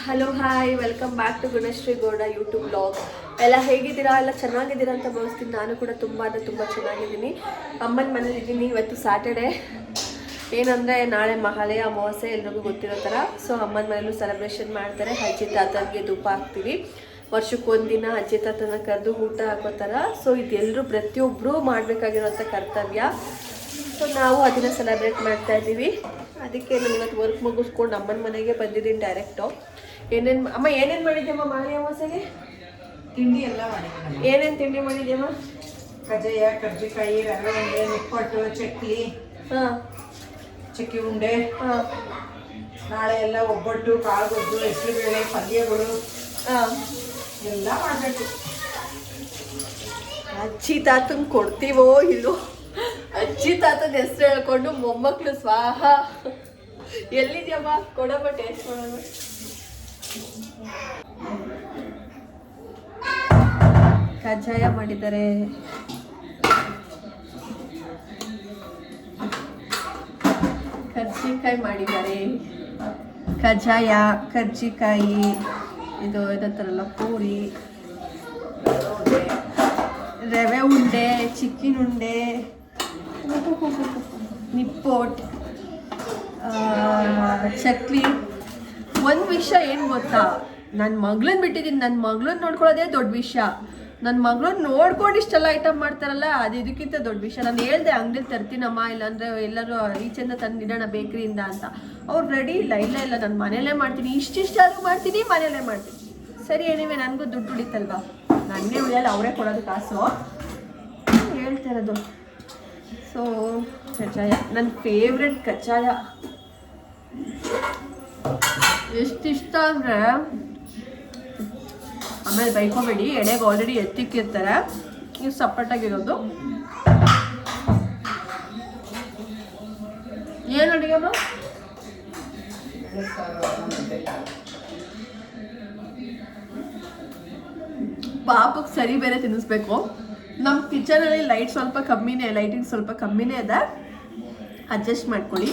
Hello hi welcome back to Gunashree Gowda YouTube blog. ಎಲ್ಲ ಹೇಗಿದ್ದೀರಾ? ಎಲ್ಲ ಚೆನ್ನಾಗಿದ್ದೀರಾ ಅಂತ ಭಾವಿಸ್ತೀನಿ. ನಾನು ಕೂಡ ತುಂಬ ಚೆನ್ನಾಗಿದ್ದೀನಿ. ಅಮ್ಮನ ಮನೇಲಿ ಇದ್ದೀನಿ. ಇವತ್ತು ಸ್ಯಾಟರ್ಡೆ, ಏನಂದರೆ ನಾಳೆ ಮಹಾಲಯ ಅಮಾವಾಸ್ಯೆ ಎಲ್ರಿಗೂ ಗೊತ್ತಿರೋ ಥರ. ಸೊ ಅಮ್ಮನ ಮನೇಲೂ ಸೆಲೆಬ್ರೇಷನ್ ಮಾಡ್ತಾರೆ. ಅಜ್ಜಿ ತಾತನಿಗೆ ಧೂಪ ಹಾಕ್ತೀವಿ. ವರ್ಷಕ್ಕೊಂದಿನ ಅಜ್ಜಿ ತಾತನ ಕರೆದು ಊಟ ಹಾಕೋ ಥರ. ಸೊ ಇದೆಲ್ಲರೂ ಪ್ರತಿಯೊಬ್ಬರೂ ಮಾಡಬೇಕಾಗಿರೋಂಥ ಕರ್ತವ್ಯ. ಸೊ ನಾವು ಅದನ್ನು ಸೆಲೆಬ್ರೇಟ್ ಮಾಡ್ತಾ ಇದ್ದೀವಿ. ಅದಕ್ಕೆ ನಾನು ಇವತ್ತು ವರ್ಕ್ ಮುಗಿಸ್ಕೊಂಡು ಅಮ್ಮನ ಮನೆಗೆ ಬಂದಿದ್ದೀನಿ ಡೈರೆಕ್ಟು. ಅಮ್ಮ ಏನೇನು ಮಾಡಿದ್ಯಮ್ಮ ಮಹಾಲಯ ಅಮಾವಾಸ್ಯೆಗೆ? ತಿಂಡಿ ಎಲ್ಲ ಮಾಡಿದ್ದೀನಿ. ಏನೇನು ತಿಂಡಿ ಮಾಡಿದ್ಯಮ್ಮ? ಕಜ್ಜಾಯ, ಕರ್ಜಿಕಾಯಿ, ರವೆ ಉಂಡೆ, ನಿಪ್ಪಟ್ಟು, ಚಕ್ಲಿ, ಚಕ್ಕಿ ಉಂಡೆ. ನಾಳೆ ಎಲ್ಲ ಒಬ್ಬಟ್ಟು, ಕಾಳುಗೊಜ್ಜು, ಹೆಸರುಬೇಳೆ, ಪಲ್ಯಗಳು ಎಲ್ಲ ಮಾಡಬೇಕು. ಅಜ್ಜಿ ತಾತನ ಕೊಡ್ತೀವೋ ಇಲ್ಲೋ? ಅಜ್ಜಿ ತಾತನ ಹೆಸರು ಹೇಳ್ಕೊಂಡು ಮೊಮ್ಮಕ್ಕಳು ಸ್ವಾಹ. ಎಲ್ಲಿದ್ಯಮ್ಮ? ಕೊಡಮ್ಮ ಟೇಸ್ಟ್ ಮಾಡೋಣ. ಕಜ್ಜಾಯ ಮಾಡಿದ್ದಾರೆ, ಕರ್ಜಿಕಾಯಿ ಮಾಡಿದ್ದಾರೆ, ಕಜ್ಜಾಯ, ಕರ್ಜಿಕಾಯಿ, ಇದು ಇದಂತಾರಲ್ಲ ಪೂರಿ, ರವೆ ಉಂಡೆ, ಚಿಕ್ಕಿನ ಉಂಡೆ, ನಿಪ್ಪೋಟ್, ಚಕ್ಲಿ. ಒಂದು ವಿಷಯ ಏನು ಗೊತ್ತಾ, ನನ್ನ ಮಗಳನ್ನ ಬಿಟ್ಟಿದ್ದೀನಿ. ನನ್ನ ಮಗಳನ್ನ ನೋಡ್ಕೊಳ್ಳೋದೇ ದೊಡ್ಡ ವಿಷಯ. ನನ್ನ ಮಗಳನ್ನ ನೋಡ್ಕೊಂಡು ಇಷ್ಟೆಲ್ಲ ಐಟಮ್ ಮಾಡ್ತಾರಲ್ಲ, ಅದು ಇದಕ್ಕಿಂತ ದೊಡ್ಡ ವಿಷಯ. ನಾನು ಹೇಳ್ದೆ ಅಂಗಡಿಲಿ ತರ್ತೀನಮ್ಮ, ಇಲ್ಲಾಂದರೆ ಎಲ್ಲರೂ ಈಚೆಯಿಂದ ತಂದಿಡೋಣ ಬೇಕ್ರಿಯಿಂದ ಅಂತ. ಅವ್ರು ರೆಡಿ ಇಲ್ಲ ನಾನು ಮನೇಲೇ ಮಾಡ್ತೀನಿ, ಇಷ್ಟಿಷ್ಟಾದ್ರೂ ಮಾಡ್ತೀನಿ, ಮನೇಲೇ ಮಾಡ್ತೀನಿ. ಸರಿ, ಏನಿವೆ ನನಗೂ ದುಡ್ಡು ಉಳಿತಲ್ವಾ? ನನಗೆ ಉಳಿಯಲ್ಲ, ಅವರೇ ಕೊಡೋದು ಕಾಸು. ಹೇಳ್ತಾ ಇರೋದು. ಸೊ ಕಜ್ಜಾಯ ನನ್ನ ಫೇವ್ರೆಟ್. ಕಜ್ಜಾಯ ಎಷ್ಟಿಷ್ಟ ಅಂದರೆ, ಆಮೇಲೆ ಬೈಕೋಬೇಡಿ, ಎಣ್ಣೆಗೆ ಆಲ್ರೆಡಿ ಎತ್ತಿಕ್ಕಿರ್ತಾರೆ. ಇದು ಸಪ್ಪಟ್ಟಾಗಿರೋದು. ಏನು ಅಡುಗೆ? ಪಾಪಕ್ಕೆ ಸರಿ ಬೇರೆ ತಿನ್ನಿಸ್ಬೇಕು. ನಮ್ಮ ಕಿಚನಲ್ಲಿ ಲೈಟ್ ಸ್ವಲ್ಪ ಕಮ್ಮಿನೇ, ಲೈಟಿಂಗ್ ಸ್ವಲ್ಪ ಕಮ್ಮಿನೇ ಇದೆ, ಅಡ್ಜಸ್ಟ್ ಮಾಡ್ಕೊಳ್ಳಿ.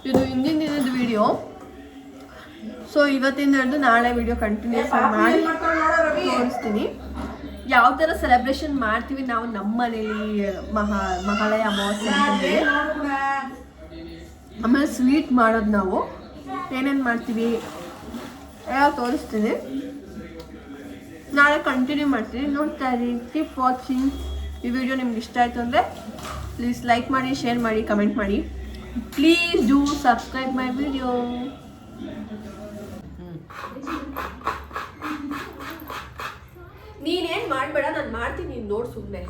ಇದು ಹಿಂದಿನ ದಿನದ ವಿಡಿಯೋ. ಸೊ ಇವತ್ತಿಂದ ಹಿಡಿದು ನಾಳೆ ವಿಡಿಯೋ ಕಂಟಿನ್ಯೂಸ್ ಮಾಡಿ ತೋರಿಸ್ತೀನಿ. ಯಾವ ಥರ ಸೆಲೆಬ್ರೇಷನ್ ಮಾಡ್ತೀವಿ ನಾವು ನಮ್ಮ ಮನೇಲಿ ಮಹಾಲಯ ಅಮಾವಾಸ್ಯೆ ಅಂತಂದರೆ. ಆಮೇಲೆ ಸ್ವೀಟ್ ಮಾಡೋದು ನಾವು ಏನೇನು ಮಾಡ್ತೀವಿ ಎಲ್ಲ ತೋರಿಸ್ತೀನಿ. ನಾಳೆ ಕಂಟಿನ್ಯೂ ಮಾಡ್ತೀನಿ, ನೋಡ್ತಾ ಇರಿ. Keep watching. ಈ ವಿಡಿಯೋ ನಿಮ್ಗೆ ಇಷ್ಟ ಆಯಿತು ಅಂದರೆ ಪ್ಲೀಸ್ ಲೈಕ್ ಮಾಡಿ, ಶೇರ್ ಮಾಡಿ, ಕಮೆಂಟ್ ಮಾಡಿ. Please do subscribe my video. ನೀನೇನು ಮಾಡಬೇಡ, ನಾನು ಮಾಡ್ತೀನಿ, ನೀನು ನೋಡಿ ಸುಮ್ಮನೆ.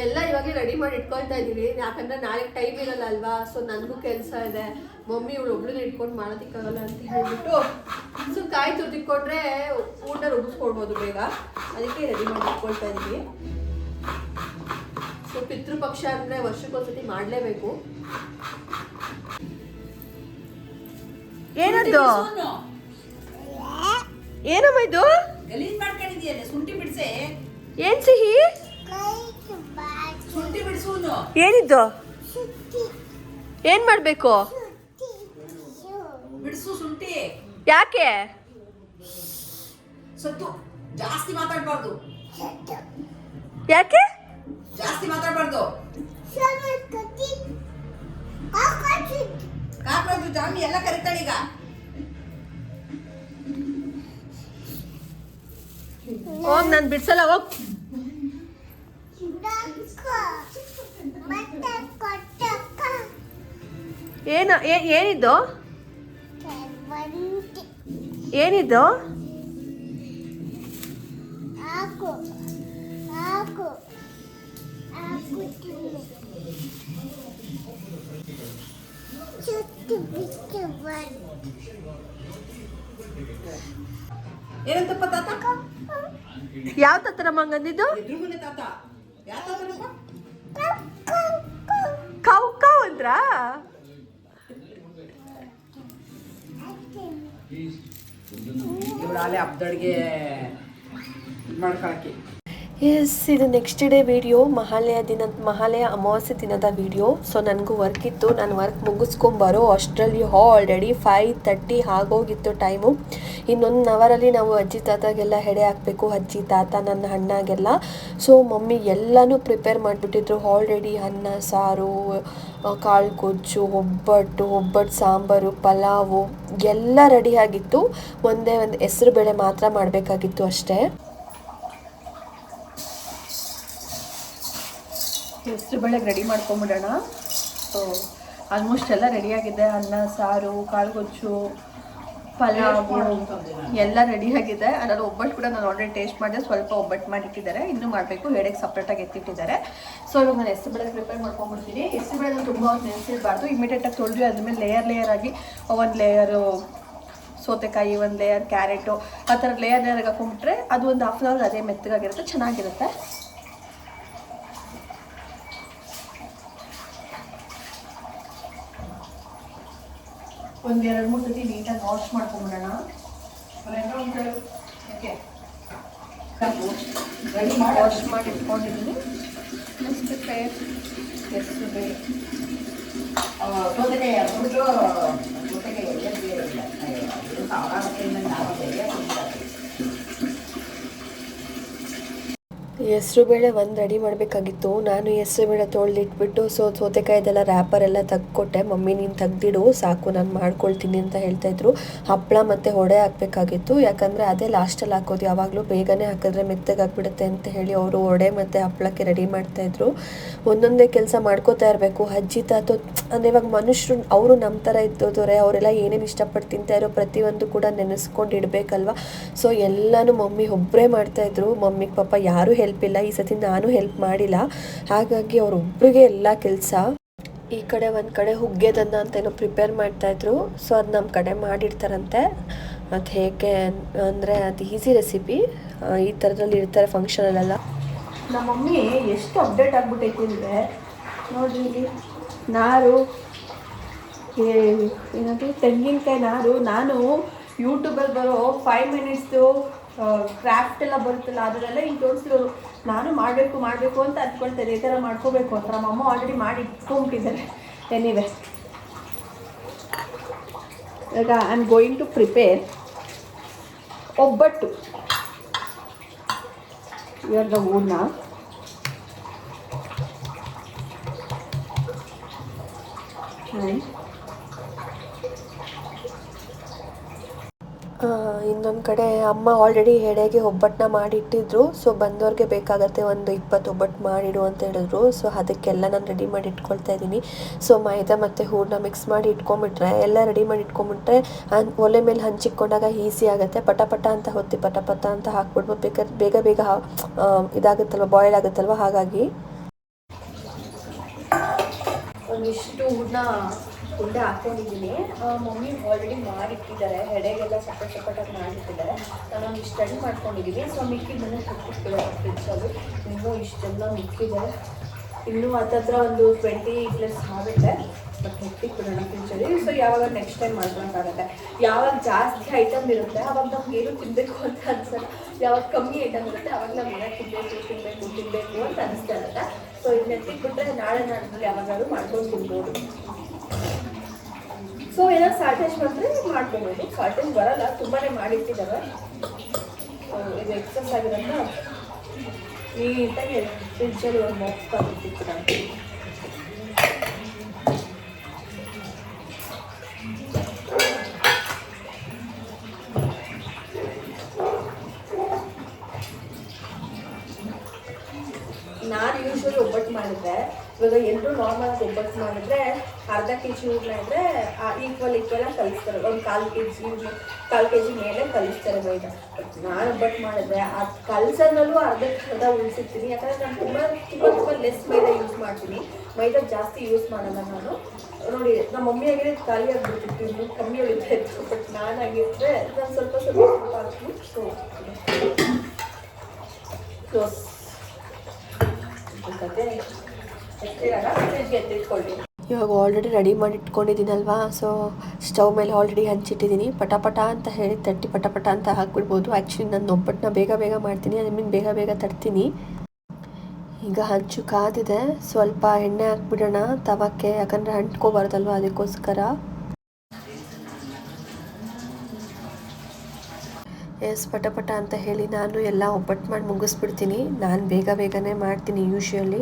ಎಲ್ಲ ಇವಾಗ ರೆಡಿ ಮಾಡಿ ಇಟ್ಕೊಳ್ತಾ ಇದ್ದೀವಿ, ಯಾಕಂದರೆ ನಾಳೆ ಟೈಮ್ ಇರಲ್ಲ ಅಲ್ವಾ. ಸೊ ನನಗೂ ಕೆಲಸ ಇದೆ, ಮಮ್ಮಿ ಇವಳು ಒಬ್ಳನ್ನ ಇಟ್ಕೊಂಡು ಮಾಡೋದಕ್ಕಾಗಲ್ಲ ಅಂತ ಹೇಳ್ಬಿಟ್ಟು ಸೊ ಕಾಯಿ ತುರ್ದಿಕ್ಕೊಂಡ್ರೆ ಊಟ ರುಬ್ಬಿಸ್ಕೊಡ್ಬೋದು ಬೇಗ. ಅದಕ್ಕೆ ರೆಡಿ ಮಾಡಿ ಇಟ್ಕೊಳ್ತಾ ಇದ್ದೀವಿ. ಸೊ ಪಿತೃಪಕ್ಷ ಅಂದರೆ ವರ್ಷಕ್ಕೊಂದ್ಸತಿ ಮಾಡಲೇಬೇಕು. ಏನದು? ಏನಮ್ಮ ಇದು? ಗಲೀಜ್ ಮಾಡ್ಕೊಂಡಿದ್ಯಲ್ಲ, ಶುಂಠಿ ಬಿಡಿಸೆ. ಏನ್ ಸಿಹಿ? ಶುಂಠಿ ಬಿಡಿಸು. ಏನಿದ್ದು? ಏನ್ ಮಾಡ್ಬೇಕು? ಬಿಡಿಸು ಶುಂಠಿ. ಯಾಕೆ? ಸತ್ತು ಜಾಸ್ತಿ ಮಾತಾಡಬಾರ್ದು. ಯಾಕೆ ಜಾಸ್ತಿ ಮಾತಾಡಬಾರ್ದು? ಕಾಕ್ರೋಚ್ ಜಾಮಿ ಎಲ್ಲ ಕರಿತಾಳೆ ಈಗ. ಹೋಗ್, ನಾನು ಬಿಡ್ಸಲ್ಲ, ಹೋಗ್. ಏನಿದ್ದು? ಏನಿದ್ದು? ಏನಂತಪ್ಪ ತಾತ? ಯಾವ ತಾತನಮ್ಮ ಹಂಗಂದಿದ್ದು? ಎದುರುಗುನೆ ತಾತ. ಯಾವ ತಾತನಪ್ಪ? ಕೌ ಕೌ ಅಂದ್ರ? ಇವಳು ಅಲ್ಲೇ ಹಬ್ಬದೊಳಗೆ ಮಾಡ್ಕೊಳಕ್ಕೆ ಎಸ್, ಇದು next day video, Mahalaya Amavasya ದಿನದ ವಿಡಿಯೋ. ಸೊ ನನಗೂ ವರ್ಕ್ ಇತ್ತು, ನಾನು ವರ್ಕ್ ಮುಗಿಸ್ಕೊಂಬರೋ ಅಷ್ಟರಲ್ಲಿ ಆಲ್ರೆಡಿ 5:30 ಆಗೋಗಿತ್ತು ಟೈಮು. ಇನ್ನೊಂದು ಅವರಲ್ಲಿ ನಾವು ಅಜ್ಜಿ ತಾತಾಗೆಲ್ಲ ಹೆಡೆ ಹಾಕಬೇಕು, ಅಜ್ಜಿ ತಾತ ನನ್ನ ಅಣ್ಣಗೆಲ್ಲ. ಸೊ ಮಮ್ಮಿ ಎಲ್ಲನೂ ಪ್ರಿಪೇರ್ ಮಾಡಿಬಿಟ್ಟಿದ್ರು ಆಲ್ರೆಡಿ. ಅನ್ನ ಸಾರು, ಕಾಳು ಗೊಜ್ಜು, ಒಬ್ಬಟ್ಟು ಸಾಂಬಾರು, ಪಲಾವು ಎಲ್ಲ ರೆಡಿಯಾಗಿತ್ತು. ಒಂದು ಹೆಸರು ಬೇಳೆ ಮಾತ್ರ ಮಾಡಬೇಕಾಗಿತ್ತು ಅಷ್ಟೇ. ಹೆಸರು ಬೇಳೆಗೆ ರೆಡಿ ಮಾಡ್ಕೊಂಬಿಡೋಣ. ಸೊ ಆಲ್ಮೋಸ್ಟ್ ಎಲ್ಲ ರೆಡಿಯಾಗಿದೆ. ಅನ್ನ ಸಾರು, ಕಾಳುಗೊಜ್ಜು, ಪಲಾವು ಎಲ್ಲ ರೆಡಿಯಾಗಿದೆ. ಅದರಲ್ಲಿ ಒಬ್ಬಟ್ಟು ಕೂಡ ನಾನು ಆಲ್ರೆಡಿ ಟೇಸ್ಟ್ ಮಾಡಿದೆ. ಸ್ವಲ್ಪ ಒಬ್ಬಟ್ಟು ಮಾಡಿಟ್ಟಿದ್ದಾರೆ, ಇನ್ನೂ ಮಾಡಬೇಕು. ಎಡೆಗೆ ಸಪ್ರೇಟಾಗಿ ಎತ್ತಿಟ್ಟಿದ್ದಾರೆ. ಸೊ ಇವಾಗ ನಾನು ಹೆಸರು ಬೇಳೆ ಪ್ರಿಪೇರ್ ಮಾಡ್ಕೊಂಡ್ಬಿಡ್ತೀನಿ. ಹೆಸರು ಬೇಳೆ ನಾನು ತುಂಬ ಹೊತ್ತು ನೆನೆಸಿರಬಾರ್ದು, ಇಮಿಡಿಯೇಟಾಗಿ ತೊಳೆದು ಅದ್ಮೇಲೆ ಲೇಯರ್ ಆಗಿ ಒಂದು ಲೇಯರು ಸೌತೆಕಾಯಿ, ಒಂದು ಲೇಯರ್ ಕ್ಯಾರೆಟು, ಆ ಥರ ಲೇಯರ್ ಹಾಕೊಂಡ್ಬಿಟ್ರೆ ಅದು ಒಂದು ಹಾಫ್ ಆನ್ ಅವರ್ ಅದೇ ಮೆತ್ತಗಾಗಿರುತ್ತೆ, ಚೆನ್ನಾಗಿರುತ್ತೆ. ಒಂದು 2-3 ಸತಿ ನೀಟಾಗಿ ವಾಶ್ ಮಾಡ್ಕೊಂಬಿಡೋಣ. ವಾಶ್ ಮಾಡಿ ಇಟ್ಕೊಂಡಿದ್ದೀನಿ. ಅಷ್ಟಕ್ಕೆ ಹೆಸರು ಬೇಳೆ ಹೆಸರುಬೇಳೆ ಒಂದು ರೆಡಿ ಮಾಡಬೇಕಾಗಿತ್ತು. ನಾನು ಹೆಸರುಬೇಳೆ ತೊಳೆದಿಟ್ಬಿಟ್ಟು ಸೌತೆಕಾಯಿದೆಲ್ಲ ರ್ಯಾಪರೆಲ್ಲ ತೆಗ್ದುಕೊಟ್ಟೆ. ಮಮ್ಮಿ ನೀನು ತೆಗ್ದಿಡು ಸಾಕು, ನಾನು ಮಾಡ್ಕೊಳ್ತೀನಿ ಅಂತ ಹೇಳ್ತಾಯಿದ್ರು. ಹಪ್ಪಳ ಮತ್ತು ಹೊಡೆ ಹಾಕಬೇಕಾಗಿತ್ತು, ಯಾಕಂದರೆ ಅದೇ ಲಾಸ್ಟಲ್ಲಿ ಹಾಕೋದು. ಯಾವಾಗಲೂ ಬೇಗನೆ ಹಾಕಿದ್ರೆ ಮೆತ್ತಗಾಗ್ಬಿಡುತ್ತೆ ಅಂತ ಹೇಳಿ ಅವರು ಹೊಡೆ ಮತ್ತು ಹಪ್ಪಳಕ್ಕೆ ರೆಡಿ ಮಾಡ್ತಾಯಿದ್ರು. ಒಂದೊಂದೇ ಕೆಲಸ ಮಾಡ್ಕೋತಾ ಇರಬೇಕು. ಅಜ್ಜಿ ತಾತ ಅಂದರೆ ಇವಾಗ ಮನುಷ್ಯರು ಅವರು ನಮ್ಮ ಥರ ಇದ್ದೋದ್ರೆ ಅವರೆಲ್ಲ ಏನೇನು ಇಷ್ಟಪಟ್ಟು ತಿಂತಾಯಿರೋ ಪ್ರತಿಯೊಂದು ಕೂಡ ನೆನೆಸ್ಕೊಂಡು ಇಡಬೇಕಲ್ವ. ಸೊ ಎಲ್ಲನೂ ಮಮ್ಮಿ ಒಬ್ಬರೇ ಮಾಡ್ತಾಯಿದ್ರು. ಮಮ್ಮಿಗೆ ಪಾಪ ಯಾರೂ ಹೆಲ್ಪ್ ಇಲ್ಲ. ಈ ಸತಿ ನಾನು ಹೆಲ್ಪ್ ಮಾಡಿಲ್ಲ, ಹಾಗಾಗಿ ಅವರೊಬ್ಬರಿಗೆ ಎಲ್ಲ ಕೆಲಸ. ಈ ಕಡೆ ಒಂದು ಕಡೆ ಹುಗ್ಗೆದನ್ನ ಅಂತ ಏನೋ ಪ್ರಿಪೇರ್ ಮಾಡ್ತಾಯಿದ್ರು. ಸೊ ಅದು ನಮ್ಮ ಕಡೆ ಮಾಡಿರ್ತಾರಂತೆ. ಅದು ಹೇಗೆ ಅಂದರೆ ಅದು ಈಸಿ ರೆಸಿಪಿ, ಈ ಥರದ್ರಲ್ಲಿ ಇರ್ತಾರೆ ಫಂಕ್ಷನಲ್ಲೆಲ್ಲ. ನಮ್ಮ ಮಮ್ಮಿ ಎಷ್ಟು ಅಪ್ಡೇಟ್ ಆಗಿಬಿಟ್ಟೈತಿ ಅಂದರೆ ನೋಡಿರಿ, ಇಲ್ಲಿ ನಾರು ಏನದು ತೆಂಗಿನಕಾಯಿ ನಾರು. ನಾನು ಯೂಟ್ಯೂಬಲ್ಲಿ ಬರೋ 5 ಮಿನಿಟ್ಸ್ದು ಕ್ರಾಫ್ಟ್ ಎಲ್ಲ ಬರುತ್ತಲ್ಲ ಅದರಲ್ಲ ಹಿಂಗೆ ತೋರಿಸಿರೋರು. ನಾನು ಮಾಡಬೇಕು ಅಂತ ಅಂದ್ಕೊಳ್ತಾರೆ, ಈ ಥರ ಮಾಡ್ಕೋಬೇಕು ಅಂತ. ನಮ್ಮ ಅಮ್ಮ ಆಲ್ರೆಡಿ ಮಾಡಿ ಇಟ್ಕೊಂಡ್ಬಿಟ್ಟಿದ್ದಾರೆ. ಎನಿವೆ, ಈಗ I am going to prepare obbattu. ಇವಾಗ ಹೂರ್ಣ ಇನ್ನೊಂದು ಕಡೆ ಅಮ್ಮ ಆಲ್ರೆಡಿ ಎಡೆಗೆ ಒಬ್ಬಟ್ಟನ್ನ ಮಾಡಿಟ್ಟಿದ್ರು. ಸೊ ಬಂದವ್ರಿಗೆ ಬೇಕಾಗತ್ತೆ ಒಂದು 20 ಒಬ್ಬಟ್ಟು ಮಾಡಿಡು ಅಂತ ಹೇಳಿದ್ರು. ಸೊ ಅದಕ್ಕೆಲ್ಲ ನಾನು ರೆಡಿ ಮಾಡಿ ಇಟ್ಕೊಳ್ತಾ ಇದ್ದೀನಿ. ಸೊ ಮೈದಾ ಮತ್ತು ಹೂರಣ ಮಿಕ್ಸ್ ಮಾಡಿ ಇಟ್ಕೊಂಡ್ಬಿಟ್ರೆ, ಎಲ್ಲ ರೆಡಿ ಮಾಡಿ ಇಟ್ಕೊಂಡ್ಬಿಟ್ರೆ ಒಲೆ ಮೇಲೆ ಹಂಚಿಕೊಂಡಾಗ ಈಸಿ ಆಗುತ್ತೆ. ಪಟ ಅಂತ ಹೊತ್ತಿ ಪಟ ಅಂತ ಹಾಕ್ಬಿಡ್ಬೋದು. ಬೇಗ ಇದಾಗುತ್ತಲ್ವ, ಬಾಯ್ಲ್ ಆಗುತ್ತಲ್ವ. ಹಾಗಾಗಿ ಒಂದಿಷ್ಟು ಹೂರಣ ಉಂಡೆ ಹಾಕ್ಕೊಂಡಿದ್ದೀನಿ. ಮಮ್ಮಿ ಆಲ್ರೆಡಿ ಮಾಡಿಟ್ಟಿದ್ದಾರೆ, ಎಡೆಗೆಲ್ಲ ಸಪರೇಟಾಗಿ ಮಾಡಿಟ್ಟಿದ್ದಾರೆ. ನಾನು ಇಷ್ಟು ರೆಡಿ ಮಾಡ್ಕೊಂಡಿದ್ದೀನಿ. ಸೊ ಮಿಕ್ಕಿದ್ದನ್ನು ಕೊಟ್ಟಿದ್ದಾರೆ ಫ್ರಿಡ್ಜಲ್ಲಿ. ಇನ್ನೂ ಇಷ್ಟೆಲ್ಲ ಮಿಕ್ಕಿದೆ, ಇನ್ನೂ ಹತ್ತತ್ರ ಒಂದು 20+ ಆಗುತ್ತೆ. ಬಟ್ ಇಟ್ಬಿಡೋಣ ಫ್ರಿಡ್ಜಲ್ಲಿ. ಸೊ ಯಾವಾಗ ನೆಕ್ಸ್ಟ್ ಟೈಮ್ ಮಾಡ್ಕೊಳಕ್ಕಾಗತ್ತೆ. ಯಾವಾಗ ಜಾಸ್ತಿ ಐಟಮ್ ಇರುತ್ತೆ ಆವಾಗ ನಮ್ಗೆ ಏನು ತಿನ್ನಬೇಕು ಅಂತ ಅನ್ಸಲ್ಲ. ಯಾವಾಗ ಕಮ್ಮಿ ಐಟಮ್ ಇರುತ್ತೆ ಆವಾಗ ನಮ್ಗೆ ತಿನ್ನಬೇಕು ಅಂತ ಅನಿಸ್ತಾ ಇರುತ್ತೆ. ಸೊ ಇದನ್ನ ಎತ್ತಿಟ್ಬಿಟ್ರೆ ನಾಳೆ ನಾಡಿದ್ರಲ್ಲಿ ಯಾವಾಗಾದ್ರೂ ಮಾಡ್ಕೊಂಡು ತಿನ್ಬೋದು. ಸೊ ಏನಾದ್ರು ಶಾರ್ಟೇಜ್ ಬಂದರೆ ಮಾಡ್ಕೊಬೋದು. ಶಾರ್ಟೇಜ್ ಬರಲ್ಲ, ತುಂಬಾ ಮಾಡಿಟ್ಟಿದ್ದಾರೆ. ಇದು ಎಕ್ಸಸ್ ಆಗಿರೋದ್ರಿಂದ ನೀಟಾಗಿ ಫ್ರಿಡ್ಜಲ್ಲಿ ಒಂದು ಮೊಪ್ಪಾಗಿಟ್ಟಿತ್ತು ನಾನು. ಯೂಶ್ವಲಿ ಒಬ್ಬಟ್ಟು ಮಾಡಿದ್ರೆ, ಇವಾಗ ಎಲ್ಲರೂ ನಾರ್ಮಲಾಗಿ ಒಬ್ಬಟ್ಟು ಮಾಡಿದ್ರೆ ಅರ್ಧ kg ಹೂರಣ ಇದ್ದರೆ ಈಕ್ವಲ್ ಕಲಿಸ್ತಾರೆ. ಒಂದು 1/4 kg ಮೇಲೆ ಕಲಿಸ್ತಾರೆ ಮೈದಾ. ಬಟ್ ನಾನು ಒಬ್ಬಟ್ಟು ಮಾಡಿದ್ರೆ ಆ ಕಲ್ಸೋದ್ರಲ್ಲೂ ಅರ್ಧ ಉಳಿಸಿರ್ತೀನಿ. ಯಾಕಂದರೆ ನಾನು ತುಂಬ ಲೆಸ್ ಮೈದಾ ಯೂಸ್ ಮಾಡ್ತೀನಿ. ಮೈದಾ ಜಾಸ್ತಿ ಯೂಸ್ ಮಾಡಲ್ಲ ನಾನು. ನೋಡಿ, ನಮ್ಮ ಮಮ್ಮಿ ಆಗಿದ್ರೆ ಖಾಲಿ ಆಗಿಬಿಡ್ತಿತ್ತು, ಇನ್ನೂ ಕಮ್ಮಿ ಉಳಿತಾ ಇತ್ತು. ಬಟ್ ನಾನು ಆಗಿದ್ರೆ ನಾನು ಸ್ವಲ್ಪ ಹಾಕ್ತೀನಿ. ಸೊ ಕ್ಲೋಸ್ ಕತೆ ಎತ್ತಿಟ್ಕೊಳ್ಳಿ. ಇವಾಗ ಆಲ್ರೆಡಿ ರೆಡಿ ಮಾಡಿ ಇಟ್ಕೊಂಡಿದ್ದೀನಲ್ವಾ, ಸೊ ಸ್ಟವ್ ಮೇಲೆ ಆಲ್ರೆಡಿ ಹಂಚಿಟ್ಟಿದ್ದೀನಿ. ಪಟ ಅಂತ ಹೇಳಿ ತಟ್ಟಿ ಪಟ ಅಂತ ಹಾಕ್ಬಿಡ್ಬೋದು. ಆ್ಯಕ್ಚುಲಿ ನಾನು ಒಬ್ಬಟ್ಟನ್ನ ಬೇಗ ಮಾಡ್ತೀನಿ, ಅದನ್ನ ಬೇಗ ತಟ್ತೀನಿ. ಈಗ ಹಂಚು ಕಾದಿದೆ, ಸ್ವಲ್ಪ ಎಣ್ಣೆ ಹಾಕ್ಬಿಡೋಣ ತವಕ್ಕೆ, ಯಾಕಂದರೆ ಅಂಟ್ಕೋಬಾರ್ದಲ್ವ, ಅದಕ್ಕೋಸ್ಕರ. ಎಸ್, ಪಟ ಅಂತ ಹೇಳಿ ನಾನು ಎಲ್ಲ ಒಬ್ಬಟ್ಟು ಮಾಡಿ ಮುಗಿಸ್ಬಿಡ್ತೀನಿ. ನಾನು ಬೇಗನೆ ಮಾಡ್ತೀನಿ ಯೂಶ್ವಲಿ.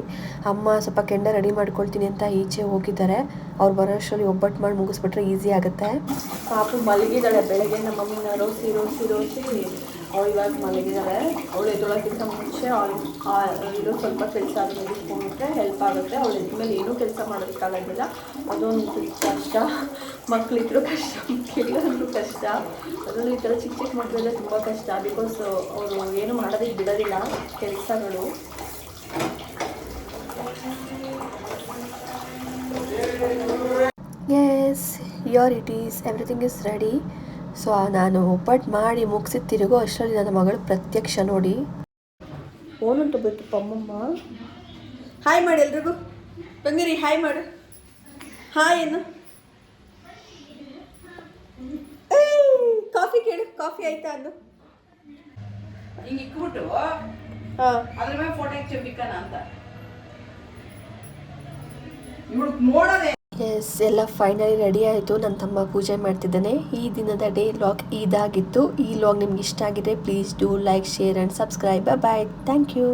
ಅಮ್ಮ ಸ್ವಲ್ಪ ಕೆಂಡ ರೆಡಿ ಮಾಡ್ಕೊಳ್ತೀನಿ ಅಂತ ಈಚೆ ಹೋಗಿದ್ದಾರೆ. ಅವ್ರು ಬರೋಷ್ಟರಲ್ಲಿ ಒಬ್ಬಟ್ಟು ಮಾಡಿ ಮುಗಿಸ್ಬಿಟ್ರೆ ಈಸಿ ಆಗುತ್ತೆ. ಪಾಪು ಮಲಗಿದ್ದಾಳೆ. ಬೆಳಗ್ಗೆ ನಮ್ಮ ಮಮ್ಮಿನ ರೋಸಿ ಅವಳು ಇವಾಗ ಮಲಗಿದ್ದಾಳೆ. ಅವಳು ಎದ್ದೊಳಕ್ಕಿಂತ ಮುಂಚೆ ಇರೋ ಸ್ವಲ್ಪ ಕೆಲಸ ಅದನ್ನು ಮುಗಿಸ್ಕೊಂಡ್ಬಿಟ್ರೆ ಹೆಲ್ಪ್ ಆಗುತ್ತೆ. ಅವಳು ಇದ್ಮೇಲೆ ಏನೂ ಕೆಲಸ ಮಾಡೋದಕ್ಕಾಗೋದಿಲ್ಲ. ಅದೊಂದು ಕಷ್ಟ. ಮಕ್ಕಳಿದ್ರು ಕಷ್ಟ, ಮಕ್ಕಳಿಗೂ ಕಷ್ಟ. ಅದರಲ್ಲೂ ಈ ಥರ ಚಿಕ್ಕ ಮಕ್ಕಳೆಲ್ಲ ತುಂಬ ಕಷ್ಟ. ಬಿಕಾಸ್ ಅವರು ಏನು ಮಾಡೋದಕ್ಕೆ ಬಿಡೋದಿಲ್ಲ ಕೆಲಸಗಳು. Yes, your it is, everything is ready. So ನಾನು ಒಬ್ಬಟ್ಟು ಮಾಡಿ ಮುಗಿಸಿ ತಿರುಗೋ ಅಷ್ಟರಲ್ಲಿ ನನ್ನ ಮಗಳು ಪ್ರತ್ಯಕ್ಷ ನೋಡಿ. ಓನಂತೂ ಬಿಟ್ಟು ಪಮ್ಮಮ್ಮ ಹಾಯ್ ಮಾಡಿ ಎಲ್ರಿಗೂ. ಬಂದಿರಿ, ಹಾಯ್ ಮಾಡು. ಹಾಯ್ ಏನು ಕಾಫಿ ಕೇಳು, ಕಾಫಿ ಆಯ್ತಾ ಅನ್ನು. ಹಿಂಗೆ ಇಕ್ಬಿಟ್ಟು ಹಾಂ, ಅದ್ರ ಮೇಲೆ ಫೋಟೋ ಚೆಂಬಿಕ್ಕನ ಅಂತ ಇವಳು ನೋಡೋದೆ. ಎಸ್, ಎಲ್ಲ ಫೈನಲಿ ರೆಡಿ ಆಯಿತು. ನನ್ನ ತಮ್ಮ ಪೂಜೆ ಮಾಡ್ತಿದ್ದಾನೆ. ಈ ದಿನದ ಡೇ ಲಾಗ್ ಇದಾಗಿತ್ತು. ಈ ಲಾಗ್ ನಿಮ್ಗೆ ಇಷ್ಟ ಆಗಿದೆ, please do like, share and subscribe. Bye, thank you.